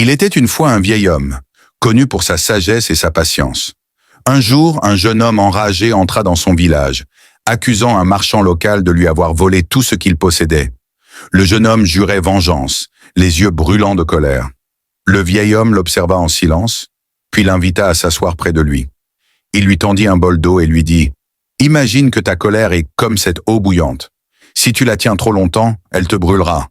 Il était une fois un vieil homme, connu pour sa sagesse et sa patience. Un jour, un jeune homme enragé entra dans son village, accusant un marchand local de lui avoir volé tout ce qu'il possédait. Le jeune homme jurait vengeance, les yeux brûlants de colère. Le vieil homme l'observa en silence, puis l'invita à s'asseoir près de lui. Il lui tendit un bol d'eau et lui dit « Imagine que ta colère est comme cette eau bouillante. Si tu la tiens trop longtemps, elle te brûlera.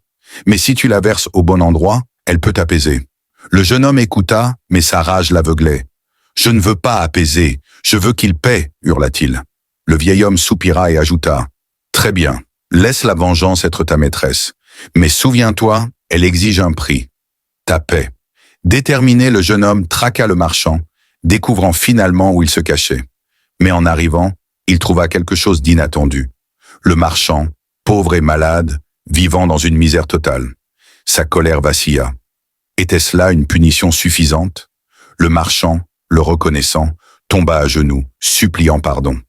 Mais si tu la verses au bon endroit, elle peut t'apaiser. » Le jeune homme écouta, mais sa rage l'aveuglait. « Je ne veux pas apaiser, je veux qu'il paie, hurla-t-il. Le vieil homme soupira et ajouta « Très bien, laisse la vengeance être ta maîtresse. Mais souviens-toi, elle exige un prix. Ta paix. » Déterminé, le jeune homme traqua le marchand, découvrant finalement où il se cachait. Mais en arrivant, il trouva quelque chose d'inattendu. Le marchand, pauvre et malade, vivant dans une misère totale. Sa colère vacilla. Était-ce là une punition suffisante? Le marchand, le reconnaissant, tomba à genoux, suppliant pardon.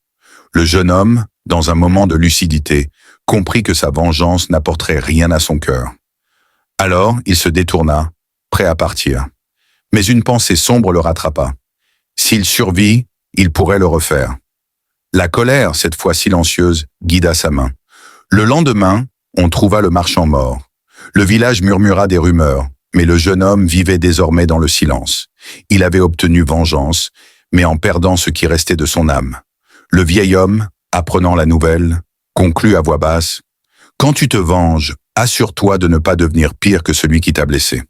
Le jeune homme, dans un moment de lucidité, comprit que sa vengeance n'apporterait rien à son cœur. Alors, il se détourna, prêt à partir. Mais une pensée sombre le rattrapa. S'il survit, il pourrait le refaire. La colère, cette fois silencieuse, guida sa main. Le lendemain, on trouva le marchand mort. Le village murmura des rumeurs, mais le jeune homme vivait désormais dans le silence. Il avait obtenu vengeance, mais en perdant ce qui restait de son âme. Le vieil homme, apprenant la nouvelle, conclut à voix basse « Quand tu te venges, assure-toi de ne pas devenir pire que celui qui t'a blessé. »